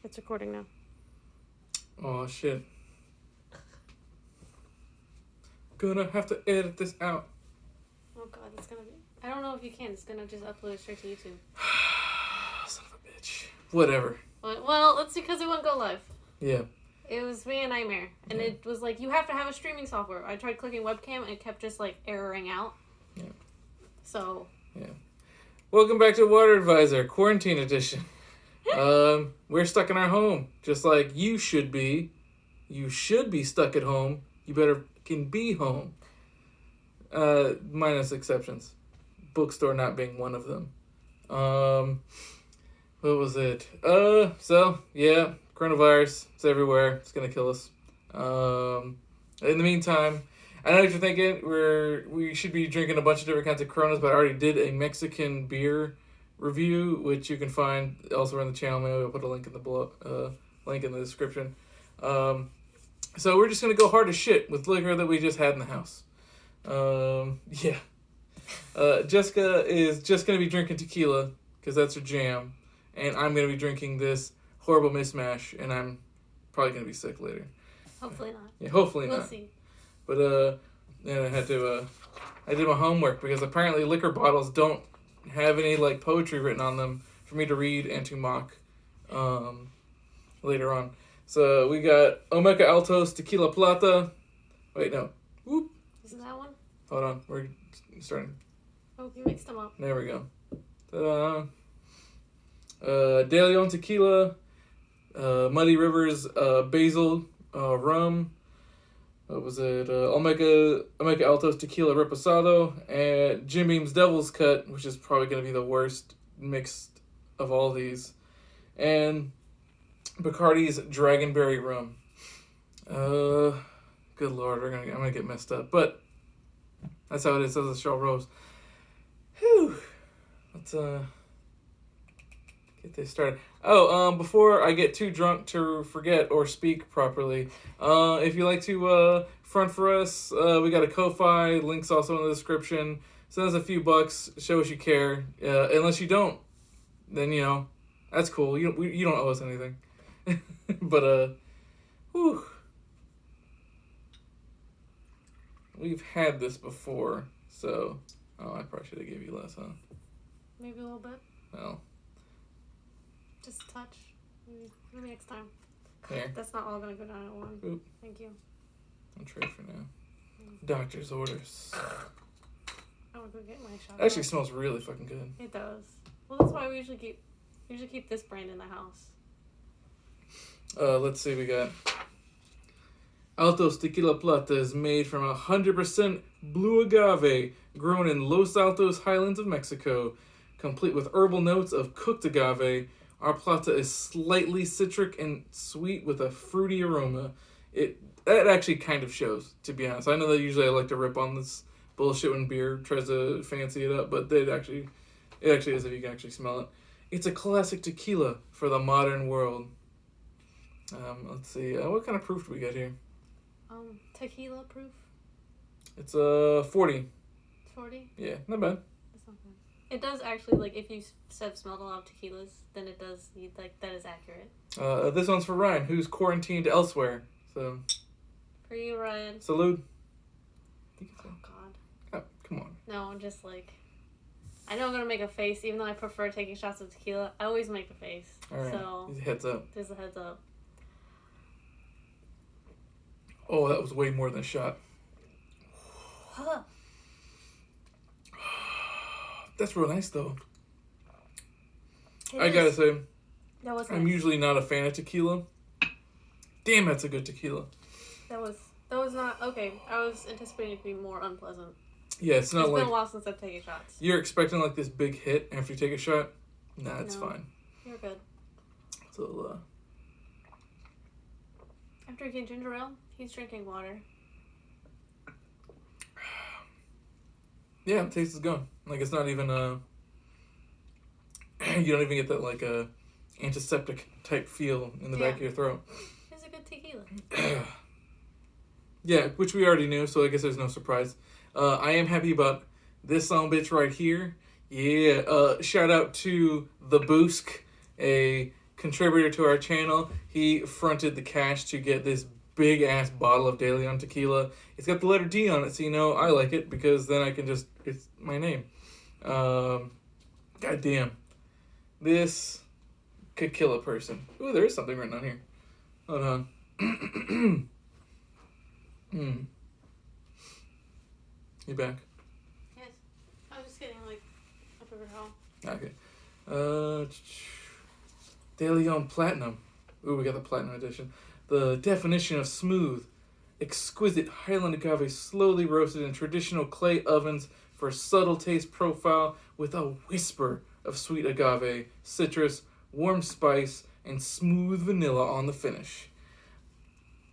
It's recording now. Oh, shit. Gonna have to edit this out. Oh, God, it's gonna be... I don't know if you can. It's gonna just upload it straight to YouTube. Son of a bitch. Whatever. Well, it's because it wouldn't go live. Yeah. It was me a nightmare. And it was like, you have to have a streaming software. I tried clicking webcam and it kept just like erroring out. Yeah. So. Yeah. Welcome back to Water Advisor, Quarantine Edition. We're stuck in our home, just like you should be. You should be stuck at home. You better can be home. Minus exceptions. Bookstore not being one of them. What was it? So, yeah, coronavirus. It's everywhere. It's gonna kill us. In the meantime, I know what you're thinking. We should be drinking a bunch of different kinds of Coronas, but I already did a Mexican beer review, which you can find elsewhere in the channel. Maybe I'll put a link in the link in the description. So we're just gonna go hard as shit with liquor that we just had in the house. Yeah. Jessica is just gonna be drinking tequila because that's her jam, and I'm gonna be drinking this horrible mismatch, and I'm probably gonna be sick later. Hopefully not. Yeah, hopefully we'll not. See. But then I had to I did my homework because apparently liquor bottles don't have any like poetry written on them for me to read and to mock later on. So we got Olmeca, Altos, Tequila, Plata. Wait, no. Whoop. Isn't that one? Hold on. We're starting. Oh, you mixed them up. There we go. Ta-da. DeLeon Tequila, Muddy Rivers, Basil Rum. What was it? Olmeca Altos Tequila Reposado, and Jim Beam's Devil's Cut, which is probably going to be the worst mixed of all these, and Bacardi's Dragonberry Rum. Good lord, I'm gonna get messed up, but that's how it is. That's the show rolls. Whew. Let's get this started. Before I get too drunk to forget or speak properly, if you like to front for us, we got a Ko-Fi. Links also in the description. Send us a few bucks. Show us you care. Unless you don't, then that's cool. You don't owe us anything. But whew. We've had this before, so I probably should have gave you less, huh? Maybe a little bit. Well. Just a touch. Maybe next time. Here. That's not all gonna go down at once. Oop. Thank you. I'll trade for now. Doctor's orders. I will go get my shot. It actually smells really fucking good. It does. Well, that's why we usually keep this brand in the house. Let's see, we got Altos Tequila Plata is made from 100% blue agave grown in Los Altos highlands of Mexico, complete with herbal notes of cooked agave. Our Plata is slightly citric and sweet with a fruity aroma. That actually kind of shows, to be honest. I know that usually I like to rip on this bullshit when beer tries to fancy it up, but it actually is if you can actually smell it. It's a classic tequila for the modern world. Let's see. What kind of proof do we got here? Tequila proof. It's 40. 40? Yeah, not bad. That's not bad. It does actually, like, if you have smelled a lot of tequilas, then it does, that is accurate. This one's for Ryan, who's quarantined elsewhere. So. For you, Ryan. Salute. Oh, God. Oh, come on. No, I'm just like, I know I'm going to make a face, even though I prefer taking shots of tequila. I always make a face. All right. So. Heads up. There's a heads up. Oh, that was way more than a shot. Huh. That's real nice, though. I gotta say, that was I'm nice. usually not a fan of tequila. Damn, that's a good tequila. That was not, okay, I was anticipating it to be more unpleasant. Yeah, it's not It's like... been a while since I've taken shots. You're expecting like this big hit after you take a shot? Nah, it's fine. You're good. So, I'm drinking ginger ale. He's drinking water. yeah, the taste is gone. Like, it's not even, you don't even get that, like, antiseptic type feel in the back of your throat. It's a good tequila. Yeah, which we already knew, so I guess there's no surprise. I am happy about this song bitch right here. Yeah, shout out to The Boosk, a contributor to our channel. He fronted the cash to get this big ass bottle of DeLeon Tequila. It's got the letter D on it, so you know I like it because then I can just, it's my name. God damn. This could kill a person. Ooh, there is something written on here. Hold on. You back? Yes. I was just getting like a paper towel. Okay. DeLeon Platinum. Ooh, we got the Platinum edition. The definition of smooth, exquisite Highland agave slowly roasted in traditional clay ovens for a subtle taste profile with a whisper of sweet agave, citrus, warm spice, and smooth vanilla on the finish.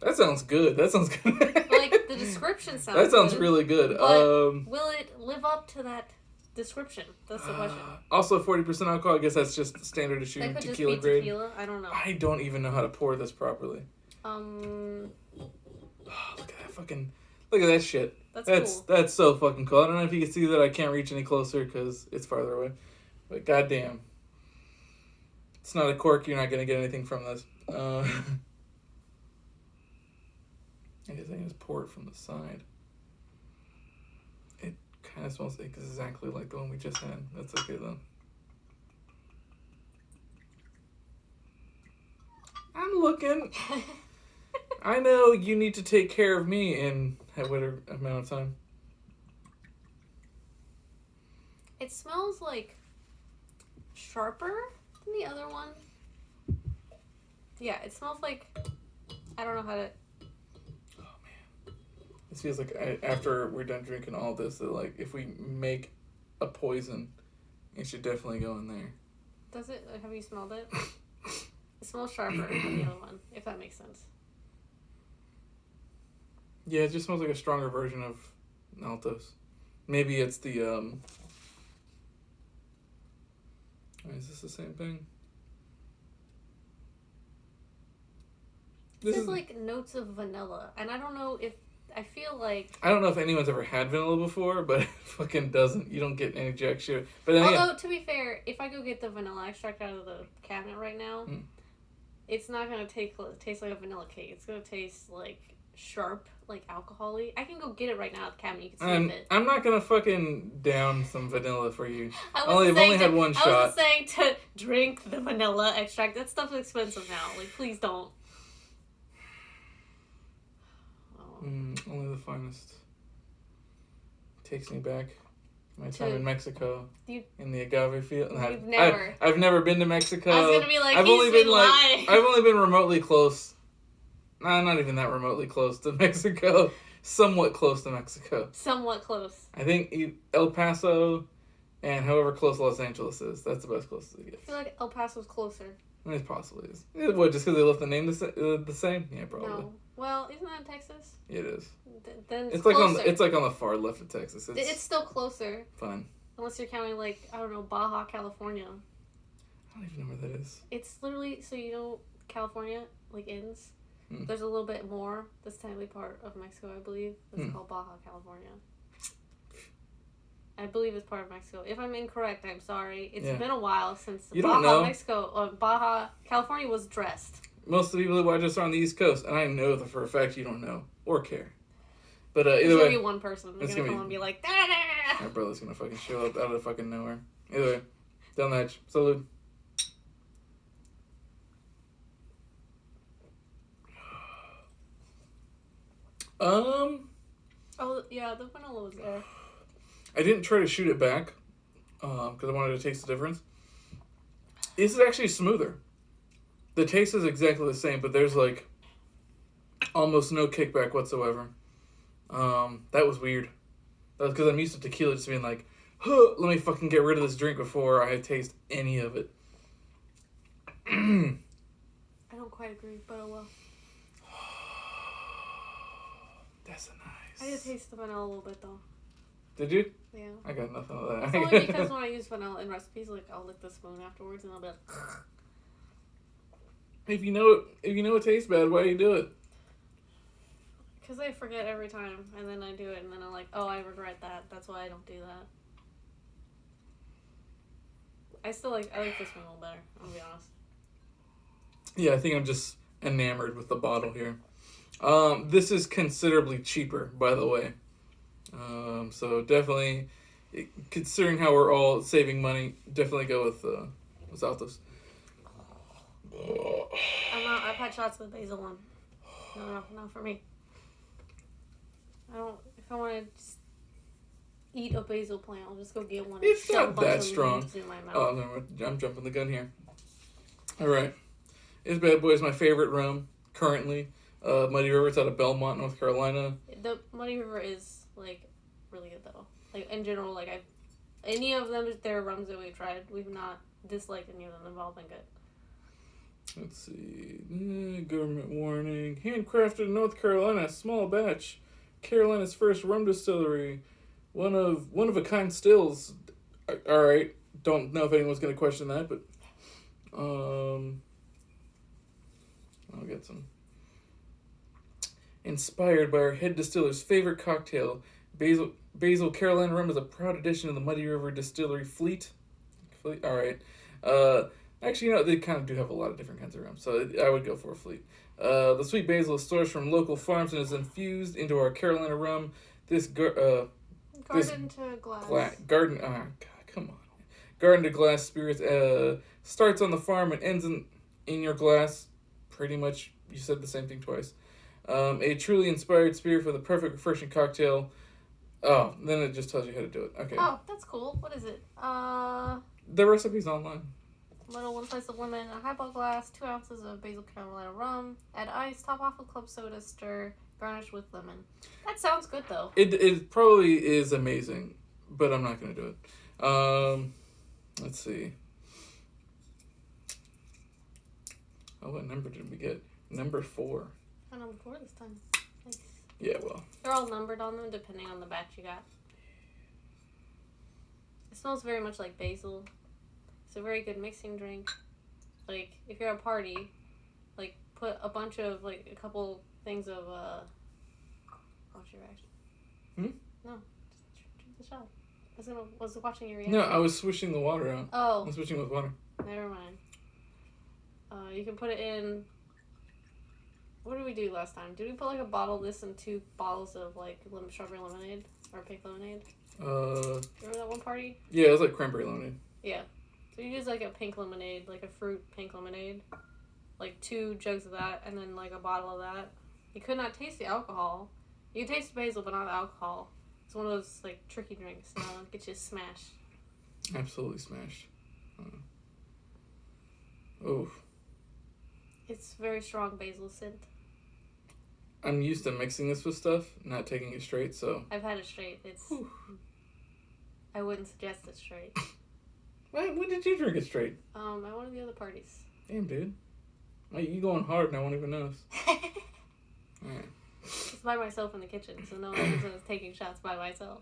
That sounds good. That sounds good. Like, the description sounds That sounds good, really good. But will it live up to that description? That's the question. Also, 40% alcohol. I guess that's just standard issue That could tequila just be grade. tequila. I don't know. I don't even know how to pour this properly. Oh, look at that fucking... Look at that shit. That's cool. That's so fucking cool. I don't know if you can see that I can't reach any closer because it's farther away. But goddamn. It's not a cork. You're not going to get anything from this. I guess I can just pour it from the side. It kind of smells exactly like the one we just had. That's okay, though. I'm looking. I know you need to take care of me in whatever amount of time. it smells like sharper than the other one. Yeah, it smells like, I don't know how to... This feels like after we're done drinking all this, that like if we make a poison, it should definitely go in there. Does it? Have you smelled it? It smells sharper than the other one, if that makes sense. Yeah, it just smells like a stronger version of Altos. Maybe it's the is this the same thing? This is like notes of vanilla, and I don't know if I feel like... I don't know if anyone's ever had vanilla before, but it fucking doesn't. You don't get any jack shit. But then although, to be fair, if I go get the vanilla extract out of the cabinet right now, it's not going to taste like a vanilla cake. It's going to taste like sharp, like alcohol-y. I can go get it right now at the cabinet. You can sniff it. I'm not going to fucking down some vanilla for you. I've only had one shot. I wasn't saying to drink the vanilla extract. That stuff's expensive now. Like, please don't. Only the finest. Takes me back. My time in Mexico. In the agave field. I've never been to Mexico. I was gonna be like, I've only been remotely close. Nah, not even that remotely close to Mexico. Somewhat close to Mexico. Somewhat close. I think El Paso and however close Los Angeles is. That's the best closest it gets. I feel like El Paso's closer. It possibly is. What, just because they left the name the same? Yeah, probably. No. Well, isn't that in Texas? It is. Then it's closer. like on the far left of Texas. It's still closer. Fine. Unless you're counting, like, I don't know, Baja, California. I don't even know where that is. It's literally, so you know California, like, ends. There's a little bit more, this tiny part of Mexico, I believe. It's called Baja, California. I believe it's part of Mexico. If I'm incorrect, I'm sorry. It's been a while since Baja, California was dressed. Most of the people that watch us are on the East Coast, and I know that for a fact you don't know or care. But either way, there's gonna be one person who's gonna come and be like, my brother's gonna fucking show up out of fucking nowhere. Either way, down the hatch. Salud. Oh yeah, the vanilla was there. I didn't try to shoot it back, because I wanted to taste the difference. This is actually smoother. The taste is exactly the same, but there's like almost no kickback whatsoever. That was weird. That was because I'm used to tequila just being like, huh, let me fucking get rid of this drink before I taste any of it. I don't quite agree, but oh well. That's nice. I did taste the vanilla a little bit though. Did you? Yeah. I got nothing of that. It's only because when I use vanilla in recipes, like I'll lick the spoon afterwards and I'll be like. If you know it tastes bad, why do you do it? Because I forget every time, and then I do it, and then I'm like, oh, I regret that. That's why I don't do that. I like this one a little better, I'm gonna be honest. Yeah, I think I'm just enamored with the bottle here. This is considerably cheaper, by the way. So definitely, considering how we're all saving money, definitely go with Altos. I've had shots of the basil one. No, not for me. If I want to just eat a basil plant, I'll just go get one. It's and shove not a bunch that of strong. leaves in my mouth. Oh, no, I'm jumping the gun here. All right. This bad boy is my favorite rum currently. Muddy River. It's out of Belmont, North Carolina. The Muddy River is like really good though. Like in general, like any of them, their rums that we've tried, we've not disliked any of them. They've all been good. Let's see. Government warning. Handcrafted in North Carolina, small batch. Carolina's first rum distillery. One of a kind stills. All right. Don't know if anyone's gonna question that, but I'll get some. Inspired by our head distiller's favorite cocktail, Basil Carolina Rum is a proud addition of the Muddy River Distillery fleet. All right. Actually, they kind of do have a lot of different kinds of rum, so I would go for a fleet. The sweet basil is sourced from local farms and is infused into our Carolina rum. Garden to glass. Garden. God, come on. Garden to glass spirits starts on the farm and ends in your glass. Pretty much, you said the same thing twice. A truly inspired spirit for the perfect refreshing cocktail. Oh, then it just tells you how to do it. Okay. Oh, that's cool. What is it? The recipe's online. Little 1 slice of lemon, a highball glass, 2 ounces of Basil Carolina rum, add ice, top off with club soda, stir, garnish with lemon. That sounds good though. It probably is amazing, but I'm not gonna do it. Let's see. Oh, what number did we get? Number 4. Oh, number 4 this time. Nice. Yeah, well. They're all numbered on them depending on the batch you got. It smells very much like basil. It's a very good mixing drink. Like, if you're at a party, like, put a bunch of, like, a couple things of, what's your reaction? No. Just drink the shot. I was watching your reaction. No, I was swishing the water out. Oh. I was swishing with water. Never mind. You can put it in... What did we do last time? Did we put, like, a bottle of this and 2 bottles of, like, strawberry lemonade? Or pink lemonade? Remember that one party? Yeah, it was like cranberry lemonade. Yeah. So you use, like, a pink lemonade, like a fruit pink lemonade. Like, 2 jugs of that, and then, like, a bottle of that. You could not taste the alcohol. You can taste the basil, but not the alcohol. It's one of those, like, tricky drinks. Get you smashed. Absolutely smashed. Oof. It's very strong basil scent. I'm used to mixing this with stuff, not taking it straight, so... I've had it straight. It's... Whew. I wouldn't suggest it straight. When did you drink it straight? At one of the other parties. Damn, dude. You going hard and I won't even notice. Alright. Just by myself in the kitchen, so no one was taking shots by myself.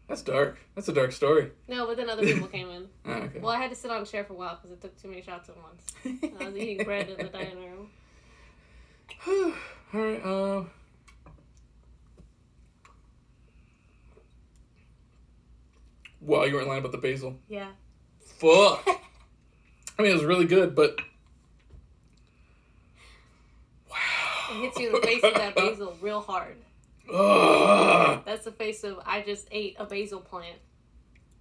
That's dark. That's a dark story. No, but then other people came in. Oh, okay. Well, I had to sit on a chair for a while because it took too many shots at once. And I was eating bread in the dining room. Alright, Wow, you weren't lying about the basil. Yeah. Fuck. I mean, it was really good, but... Wow. It hits you in the face with that basil real hard. Ugh. That's the face of, I just ate a basil plant.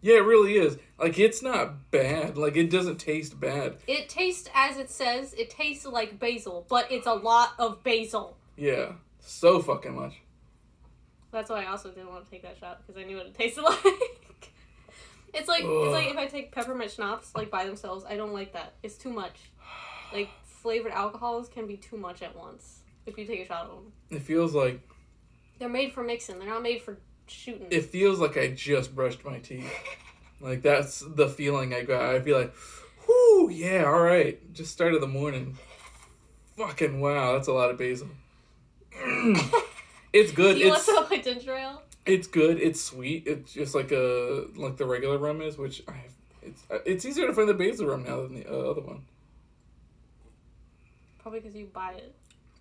Yeah, it really is. Like, it's not bad. Like, it doesn't taste bad. It tastes, as it says, it tastes like basil, but it's a lot of basil. Yeah. So fucking much. That's why I also didn't want to take that shot, because I knew what it tasted like. It's like if I take peppermint schnapps, like, by themselves, I don't like that. It's too much. Like, flavored alcohols can be too much at once, if you take a shot of them. It feels like... They're made for mixing. They're not made for shooting. It feels like I just brushed my teeth. Like, that's the feeling I got. I'd be like, whoo, yeah, all right. Just started the morning. Fucking wow, that's a lot of basil. It's good. You want some of my ginger ale? It's good. It's sweet. It's just like the regular rum is, which I have. It's easier to find the basil rum now than the other one. Probably because you buy it.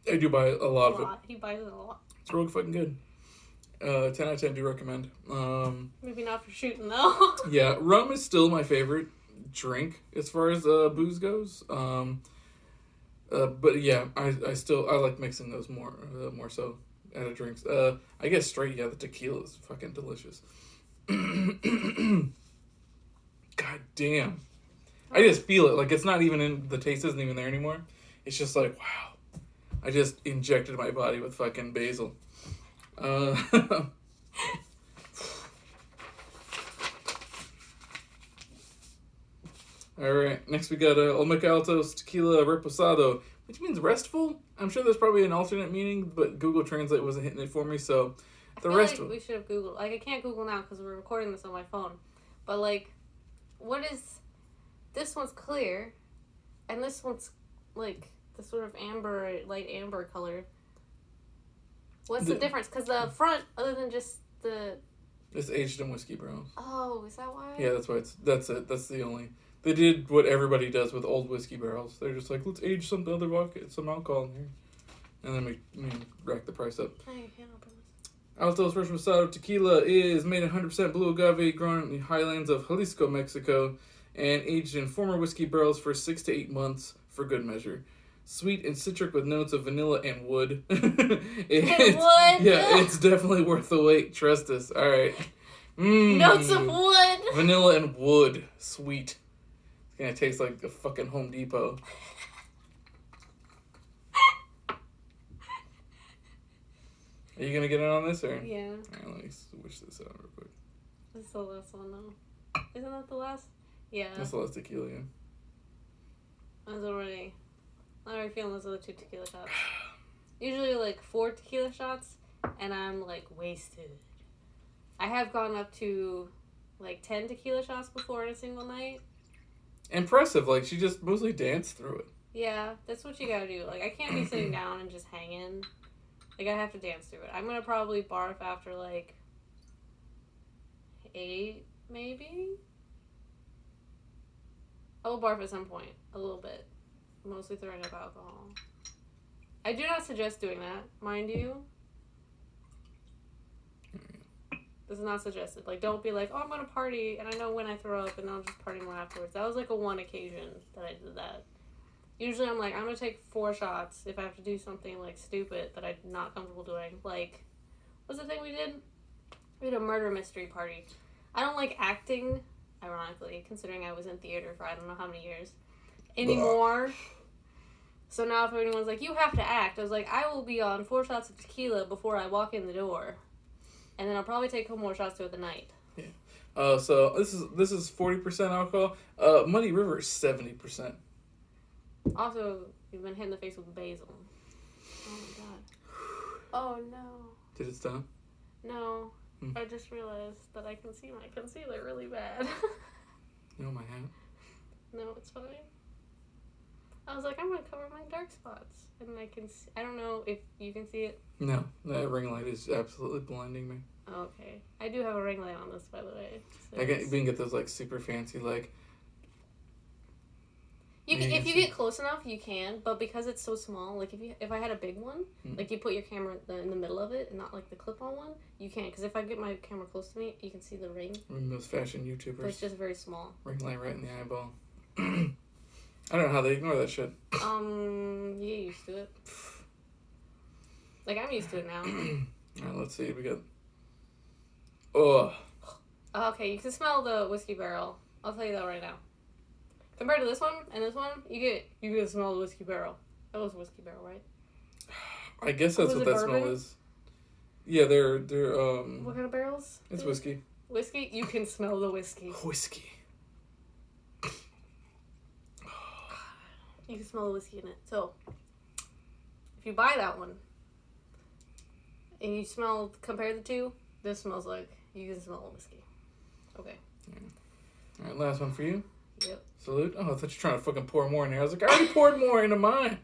I do buy a lot of it. He buys it a lot. It's really fucking good. 10 out of 10 do recommend. Maybe not for shooting though. Yeah, rum is still my favorite. drink as far as booze goes. But yeah, I like mixing those more so out of drinks. I guess straight, yeah, the tequila is fucking delicious. God damn. I just feel it. Like, it's not even in, the taste isn't even there anymore. It's just like, wow. I just injected my body with fucking basil. Alright, next we got Olmeca Altos Tequila Reposado, which means restful. I'm sure there's probably an alternate meaning, but Google Translate wasn't hitting it for me, so I feel like we should have Googled. Like, I can't Google now because we're recording this on my phone. But, like, what is... This one's clear, and this one's, like, the sort of amber, light amber color. What's the difference? Because the front, other than just the... It's aged in whiskey barrels. Oh, is that why? Yeah, that's why that's it. That's the only... They did what everybody does with old whiskey barrels. They're just like, let's age some alcohol in here. And then we rack the price up. I can't open this. Altos Reposado Tequila is made 100% blue agave, grown in the highlands of Jalisco, Mexico, and aged in former whiskey barrels for 6 to 8 months for good measure. Sweet and citric with notes of vanilla and wood. Wood? Yeah, it's definitely worth the wait. Trust us. All right. Notes of wood. Vanilla and wood. Sweet. It's gonna taste like a fucking Home Depot. Are you gonna get in on this or? Yeah. Alright, let me switch this out real quick. This is the last one though. Isn't that the last? Yeah. That's the last tequila, yeah. I was already feeling those other 2 tequila shots. Usually like 4 tequila shots, and I'm like wasted. I have gone up to like 10 tequila shots before in a single night. Impressive. Like, she just mostly danced through it. Yeah, that's what you gotta do. Like, I can't be sitting down and just hanging. Like, I have to dance through it. I'm gonna probably barf after like 8, maybe? I will barf at some point. A little bit. Mostly throwing up alcohol. I do not suggest doing that, mind you. This is not suggested. Like, don't be like, oh, I'm gonna party, and I know when I throw up, and I'll just party more afterwards. That was like a one occasion that I did that. Usually I'm like, I'm gonna take 4 shots if I have to do something, like, stupid that I'm not comfortable doing. Like, what's the thing we did? We had a murder mystery party. I don't like acting, ironically, considering I was in theater for I don't know how many years, anymore. So now if anyone's like, you have to act, I was like, I will be on 4 shots of tequila before I walk in the door. And then I'll probably take a couple more shots throughout the night. Yeah. So this is 40% alcohol. Muddy River is 70%. Also, you've been hit in the face with basil. Oh my god. Oh no. Did it stop? No. I just realized that I can see my concealer really bad. You know my hat? No, it's fine. I was like, I'm gonna cover my dark spots, and I can. I don't know if you can see it. No, that ring light is absolutely blinding me. Okay, I do have a ring light on this, by the way. So We can get those like super fancy like. You can, if you get close enough, you can. But because it's so small, like if I had a big one, like you put your camera in the middle of it and not like the clip-on one, you can't. Because if I get my camera close to me, you can see the ring. Those fashion YouTubers. But it's just very small. Ring light right in the eyeball. I don't know how they ignore that shit. You get used to it. Like, I'm used to it now. Alright, let's see. We got... Oh. Okay, you can smell the whiskey barrel. I'll tell you that right now. Compared to this one and this one, you get to smell the whiskey barrel. That was whiskey barrel, right? I guess that's what that smell is. Yeah, they're What kind of barrels? It's whiskey. Whiskey? You can smell the whiskey. Whiskey. You can smell the whiskey in it. So, if you buy that one, and you compare the two, this smells like, you can smell the whiskey. Okay. Yeah. Alright, last one for you. Yep. Salute. Oh, I thought you were trying to fucking pour more in there. I was like, I already poured more into mine.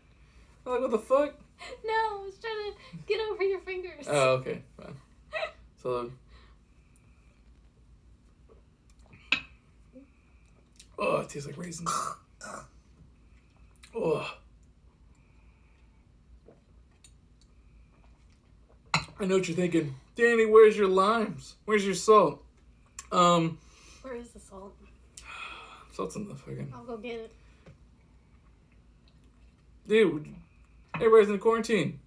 I'm like, what the fuck? No, I was trying to get over your fingers. Oh, okay. Fine. Salute. Oh, it tastes like raisins. Oh. I know what you're thinking. Danny, where's your limes? Where's your salt? Where is the salt? Salt's in the fucking... I'll go get it. Dude, everybody's in quarantine.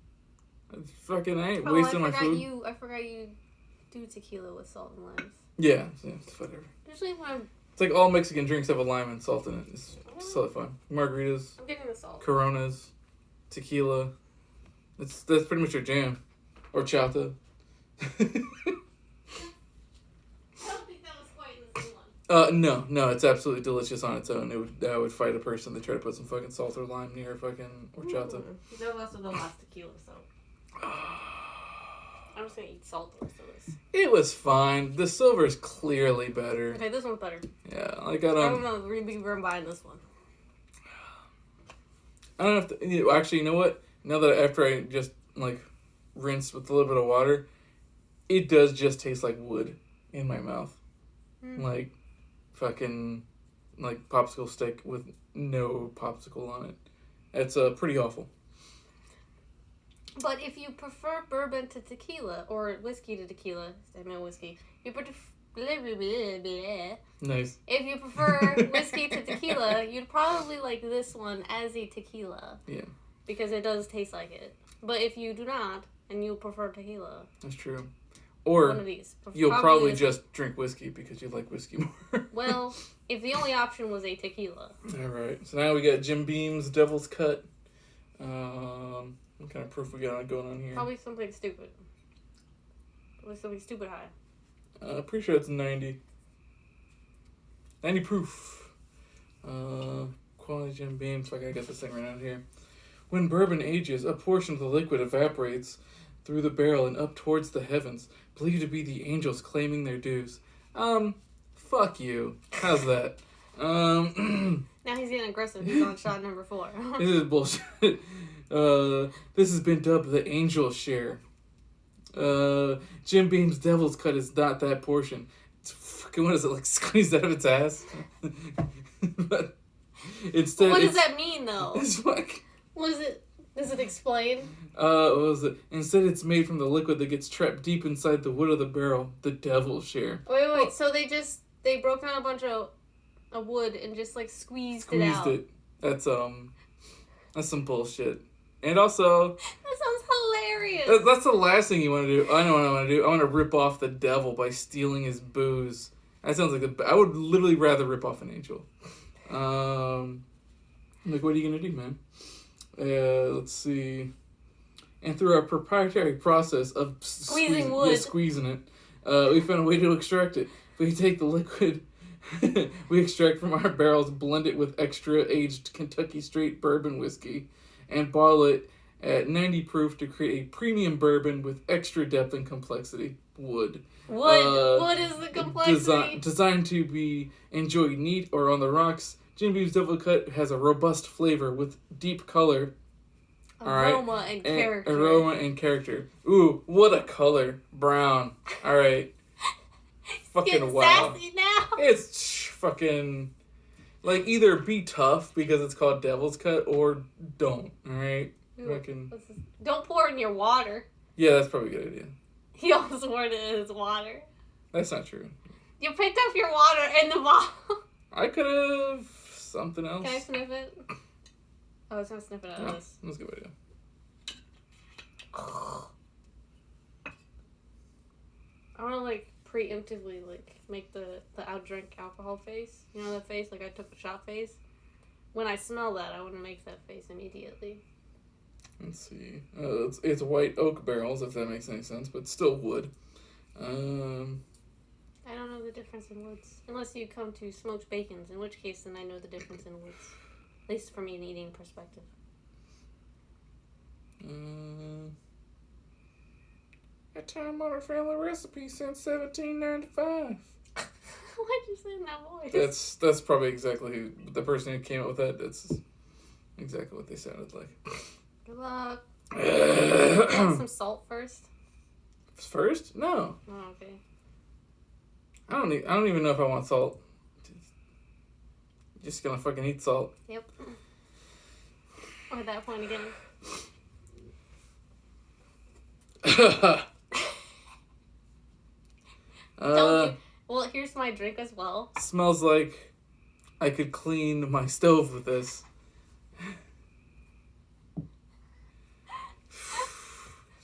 I ain't wasting my food. I forgot you do tequila with salt and limes. Yeah, it's whatever. Usually when it's like all Mexican drinks have a lime and salt in it. It's so fun. Margaritas. I'm getting the salt. Coronas. Tequila. That's pretty much your jam. Or chata. I don't think that was quite in the same one. No, it's absolutely delicious on its own. I would fight a person that tried to put some fucking salt or lime near fucking horchata. That was also the last tequila, so. I'm just gonna eat salt the rest of this. It was fine. The silver is clearly better. Okay, this one's better. Yeah, I don't know. We're buying this one. I don't have to. Actually, you know what? Now that after I just rinse with a little bit of water, it does just taste like wood in my mouth. Like fucking popsicle stick with no popsicle on it. It's pretty awful. But if you prefer bourbon to tequila or whiskey to tequila, I meant whiskey. Nice. If you prefer whiskey to tequila, you'd probably like this one as a tequila. Yeah. Because it does taste like it. But if you do not, and you prefer tequila. That's true. Or one of these. You'll probably just drink whiskey because you like whiskey more. Well, if the only option was a tequila. Alright. So now we got Jim Beam's Devil's Cut. What kind of proof we got going on here? Probably something stupid. Probably something stupid high. Pretty sure it's 90. 90 proof. Quality Jim Beam. So I gotta get this thing right out here. When bourbon ages, a portion of the liquid evaporates through the barrel and up towards the heavens, believed to be the angels claiming their dues. Fuck you. How's that? Now he's getting aggressive. He's on shot number 4. This is bullshit. This has been dubbed the angel share. Jim Beam's Devil's Cut is not that portion. It's fucking, what is it, squeezed out of its ass? But instead, what does that mean, though? It's like... What is it? Does it explain? What was it? Instead, it's made from the liquid that gets trapped deep inside the wood of the barrel, the devil share. Wait. So they broke down a bunch of wood and just squeezed it out. That's some bullshit. And also, that sounds hilarious. That's the last thing you want to do. I know what I want to do. I want to rip off the devil by stealing his booze. That sounds like I would literally rather rip off an angel. What are you gonna do, man? Let's see. And through our proprietary process of squeezing wood, squeezing it, we found a way to extract it. We take the liquid we extract from our barrels, blend it with extra aged Kentucky straight bourbon whiskey, and bottle it at 90 proof to create a premium bourbon with extra depth and complexity. Wood. What is the complexity? Designed to be enjoyed neat or on the rocks, Jim Beam's Devil Cut has a robust flavor with deep color. Aroma and character. Aroma and character. Ooh, what a color. Brown. Alright. Fucking wow. Sassy now. It's fucking... either be tough because it's called Devil's Cut or don't. Alright? Don't pour it in your water. Yeah, that's probably a good idea. He almost poured it in his water. That's not true. You picked up your water in the bottle. I could have something else. Can I sniff it? Oh, I was going to sniff it out of this. That's a good idea. I want to, preemptively, make the outdrink alcohol face. You know that face? I took a shot face? When I smell that, I want to make that face immediately. Let's see. It's white oak barrels, if that makes any sense, but still wood. I don't know the difference in woods. Unless you come to smoked bacons, in which case then I know the difference in woods. At least from an eating perspective. A time honored family recipe since 1795. Why'd you say in that voice? That's probably exactly the person who came up with that. That's exactly what they sounded like. Good luck. Want some salt first? First? No. Oh, okay. I don't even know if I want salt. Just gonna fucking eat salt. Yep. Or at that point again. Well, here's my drink as well. Smells like I could clean my stove with this.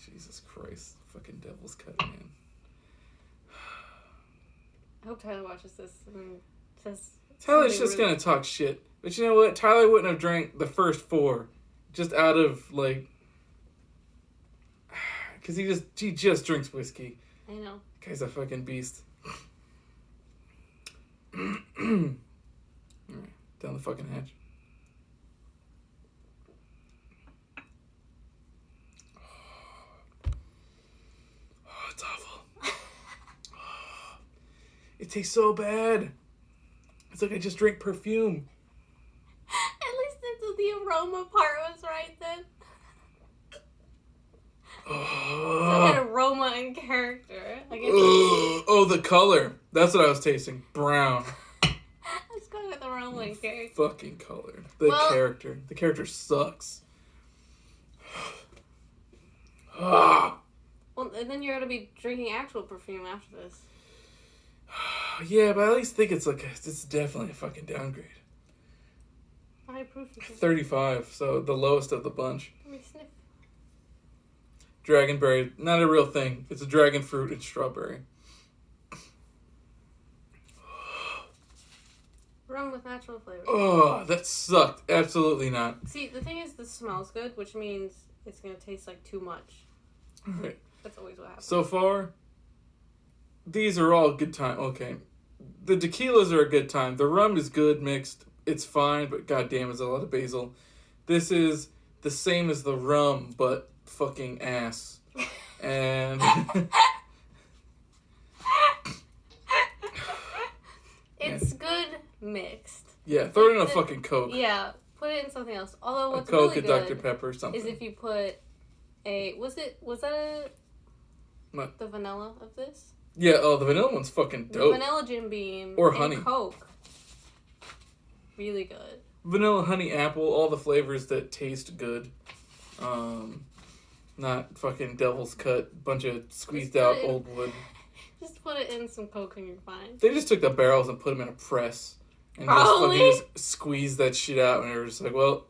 Jesus Christ. Fucking devil's cut, man. I hope Tyler watches this and says... Tyler's just gonna talk shit. But you know what? Tyler wouldn't have drank the first 4. Just out of, like... Because he just drinks whiskey. I know. Guy's a fucking beast. Alright, down the fucking hatch. Oh, it's awful. It tastes so bad. It's like I just drank perfume. At least the aroma part was right then. So had aroma and character. Oh, the color. That's what I was tasting. Brown. Let's go with aroma and character. Fucking color. The character. The character sucks. Well, and then you're going to be drinking actual perfume after this. Yeah, but I at least think it's definitely a fucking downgrade. I approve. 35, so the lowest of the bunch. Let me sniff. Dragonberry, not a real thing. It's a dragon fruit and strawberry. Rum with natural flavor. Oh, that sucked. Absolutely not. See, the thing is, this smells good, which means it's going to taste like too much. Right. That's always what happens. So far, these are all good time. Okay. The tequilas are a good time. The rum is good mixed. It's fine, but goddamn, it's a lot of basil. This is the same as the rum, but fucking ass. And it's good mixed. Yeah, throw it in a fucking Coke. Yeah, put it in something else. Although what's a Coke, really a good Dr. Pepper, something. is if you put was that what? The vanilla of this? Yeah, the vanilla one's fucking dope. The vanilla Jim Beam or and honey. Coke. Really good. Vanilla, honey, apple, all the flavors that taste good. Not fucking devil's cut, bunch of squeezed out old wood. Just put it in some Coke and you're fine. They just took the barrels and put them in a press. And just squeezed that shit out. And they were just like, well,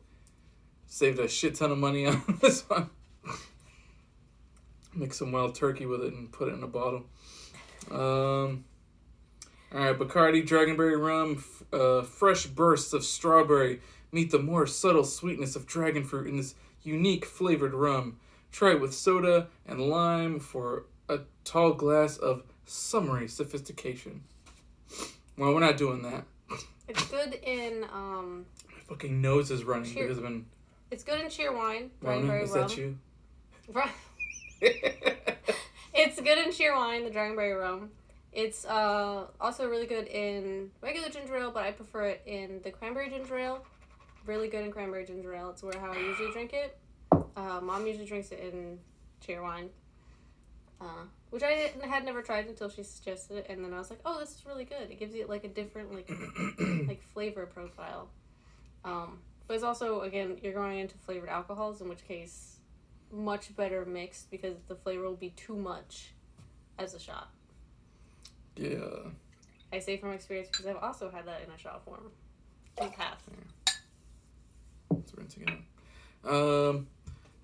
saved a shit ton of money on this one. Mix some wild turkey with it and put it in a bottle. Alright, Bacardi Dragonberry Rum. Fresh bursts of strawberry meet the more subtle sweetness of dragon fruit in this unique flavored rum. Try it with soda and lime for a tall glass of summery sophistication. Well, we're not doing that. It's good in My fucking nose is running because I've been... It's good in cheer wine. Dragonberry is that you? It's good in cheer wine, the Dragonberry Rum. It's also really good in regular ginger ale, but I prefer it in the cranberry ginger ale. Really good in cranberry ginger ale. It's how I usually drink it. Mom usually drinks it in cheer wine, which I had never tried until she suggested it, and then I was like, oh, this is really good. It gives you like a different like flavor profile. But it's also, again, you're going into flavored alcohols, in which case, much better mixed because the flavor will be too much as a shot. Yeah. I say from experience because I've also had that in a shot form in the past. It's rinsing it out.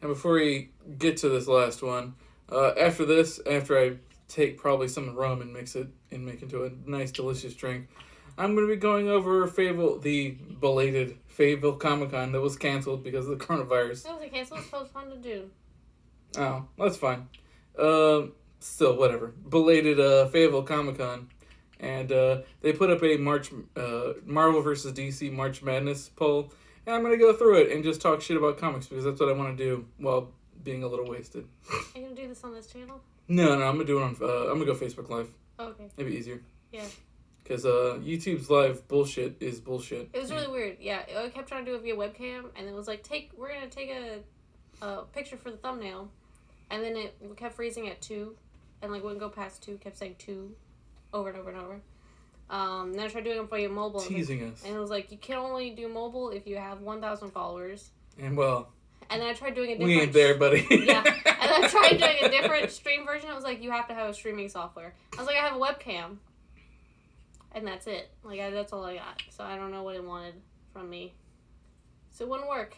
And before we get to this last one, after I take probably some rum and mix it and make it into a nice, delicious drink, I'm going to be going over the belated Fayetteville Comic-Con that was canceled because of the coronavirus. It wasn't canceled. It was postponed to June. Oh, that's fine. Still, whatever. Belated Fayetteville Comic-Con. And they put up a Marvel vs. DC March Madness poll. And I'm going to go through it and just talk shit about comics because that's what I want to do while being a little wasted. Are you going to do this on this channel? No, I'm going to do it on... I'm going to go Facebook Live. Oh, okay. Maybe easier. Yeah. Because YouTube's live bullshit is bullshit. It was really weird. Yeah, I kept trying to do it via webcam, and it was like, we're going to take a picture for the thumbnail. And then it kept freezing at 2, and like wouldn't go past 2, kept saying 2 over and over and over. Then I tried doing it via mobile. Teasing us. And it was like, you can only do mobile if you have 1,000 followers. And well... And then I tried doing a different... We ain't there, buddy. Yeah. And then I tried doing a different stream version. It was like, you have to have a streaming software. I was like, I have a webcam. And that's it. Like, that's all I got. So I don't know what it wanted from me. So it wouldn't work.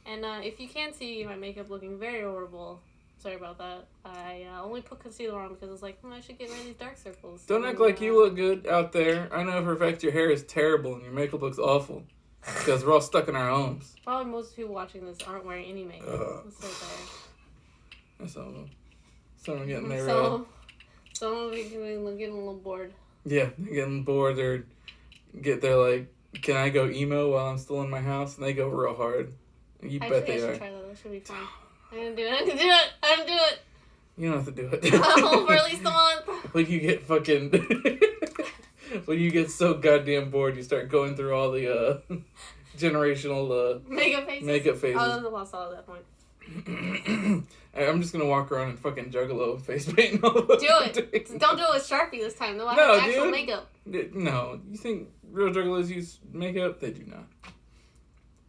And if you can see my makeup looking very horrible, sorry about that. I only put concealer on because I was like, I should get rid of these dark circles. Don't act like you look good out there. I know for a fact your hair is terrible and your makeup looks awful. Because we're all stuck in our homes. Probably most people watching this aren't wearing any makeup. That's so bad. That's some of them. Some are getting there. Some of you getting a little bored. Yeah, they're getting bored or they're like, can I go emo while I'm still in my house? And they go real hard. You bet they are. I should try that. That should be fun. I'm gonna do it. I'm gonna do it. You don't have to do it. Oh, for at least a month. When you get fucking... when you get so goddamn bored, you start going through all the generational makeup faces. Oh, that's lost all at that point. I'm just gonna walk around and fucking juggalo face paint all do it. Don't do it with Sharpie this time. No, I have actual makeup. No, you think real juggalos use makeup? They do not.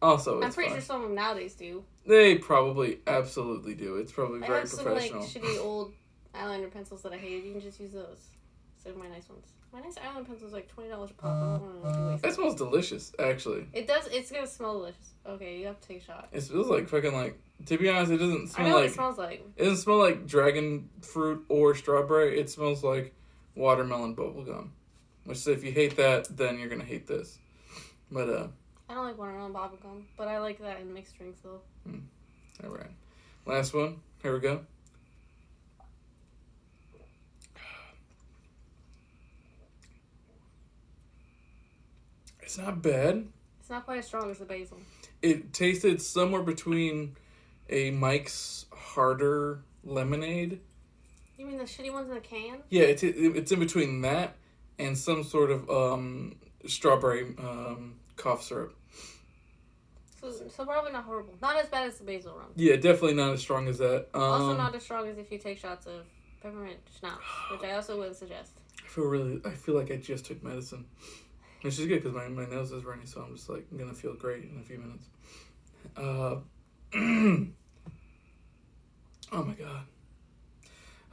Also, I'm pretty sure some of them nowadays do. They probably absolutely do. It's probably very professional. I have some like shitty old eyeliner pencils that I hate. You can just use those instead of my nice ones. My nice eyeliner pencil is like $20 a pop. That smells delicious, actually. It does. It's gonna smell delicious. Okay, you have to take a shot. It smells like fucking like. To be honest, it doesn't smell I know like. What it smells like. It doesn't smell like dragon fruit or strawberry. It smells like watermelon bubblegum. Which, if you hate that, then you're gonna hate this. But I don't like watermelon bubblegum, but I like that in mixed drinks though. All right, last one. Here we go. It's not bad. It's not quite as strong as the basil. It tasted somewhere between a Mike's Harder lemonade. You mean the shitty ones in the can? Yeah, it's in between that and some sort of strawberry cough syrup. So probably not horrible. Not as bad as the basil rum. Yeah, definitely not as strong as that. Also not as strong as if you take shots of peppermint schnapps, which I also wouldn't suggest. I feel like I just took medicine. Which is good because my nose is running, so I'm just like, I'm going to feel great in a few minutes. Oh my god.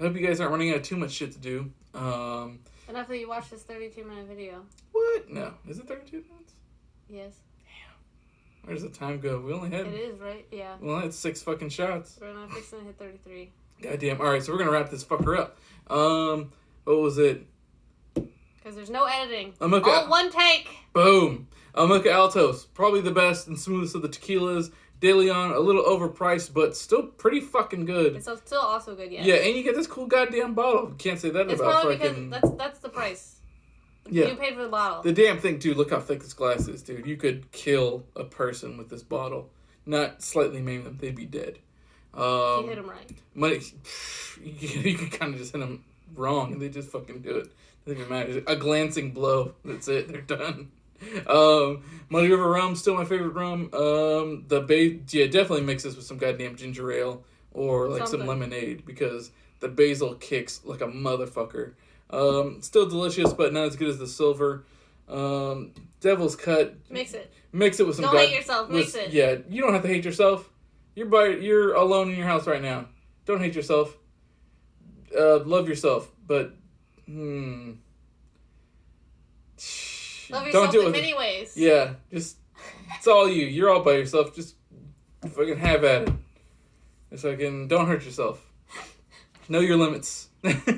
I hope you guys aren't running out of too much shit to do. Enough that you watched this 32-minute video. What? No. Is it 32 minutes? Yes. Damn. Where does the time go? We only had... It is, right? Yeah. We only had 6 fucking shots. We're not fixing to hit 33. Goddamn. Alright, so we're going to wrap this fucker up. What was it? Because there's no editing. Olmeca, all one take. Boom. Olmeca Altos. Probably the best and smoothest of the tequilas. DeLeon, a little overpriced, but still pretty fucking good. It's still also good, yes. Yeah, and you get this cool goddamn bottle. Can't say that it's about probably fucking... because that's the price. Yeah. You paid for the bottle. The damn thing, dude. Look how thick this glass is, dude. You could kill a person with this bottle. Not slightly maim them. They'd be dead. You hit them right. You could kind of just hit them wrong, and they just fucking do it. Doesn't even matter. A glancing blow. That's it. They're done. Muddy River Rum, still my favorite rum. Definitely mix this with some goddamn ginger ale or like some lemonade because the basil kicks like a motherfucker. Still delicious, but not as good as the silver. Devil's Cut. Mix it. Mix it with some. Don't hate yourself. Mix it. Yeah, you don't have to hate yourself. You're alone in your house right now. Don't hate yourself. Love yourself, but. Love yourself in many ways. Yeah, just it's all you. You're all by yourself. Just fucking have at it. Just fucking don't hurt yourself. Know your limits. And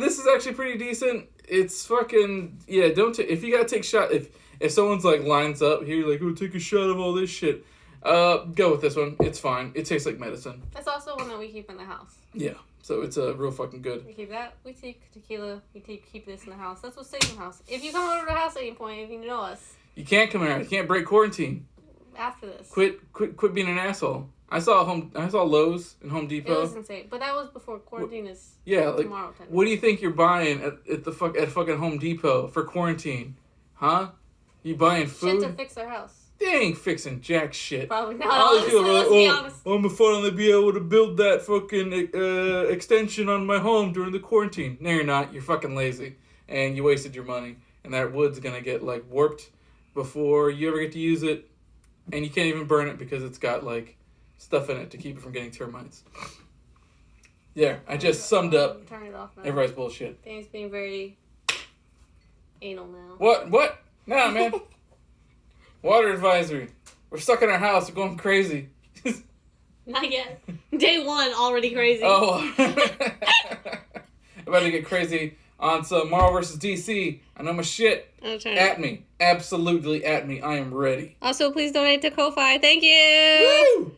this is actually pretty decent. It's fucking if you gotta take shot if someone's like lines up here like take a shot of all this shit. Go with this one. It's fine. It tastes like medicine. That's also one that we keep in the house. Yeah. So it's real fucking good. We keep that. We take tequila. We keep this in the house. That's what stays in the house. If you come over to the house at any point, if you know us. You can't come around. You can't break quarantine. After this. Quit being an asshole. I saw Lowe's and Home Depot. It was insane. But that was before quarantine is tomorrow. What do you think you're buying at fucking Home Depot for quarantine? Huh? You buying food? Shit to fix their house. They ain't fixing jack shit. Probably not. Let's be honest. I'm gonna finally be able to build that fucking extension on my home during the quarantine. No, you're not. You're fucking lazy. And you wasted your money. And that wood's gonna get, like, warped before you ever get to use it. And you can't even burn it because it's got, like, stuff in it to keep it from getting termites. Yeah, I just summed up Turn it off now. everybody's bullshit. Danny's being very anal now. What? Nah, man. Water advisory. We're stuck in our house. We're going crazy. Not yet. Day 1, already crazy. Oh. About to get crazy on some Marvel vs. DC. I know my shit. At me. Absolutely at me. I am ready. Also, please donate to Ko-Fi. Thank you. Woo!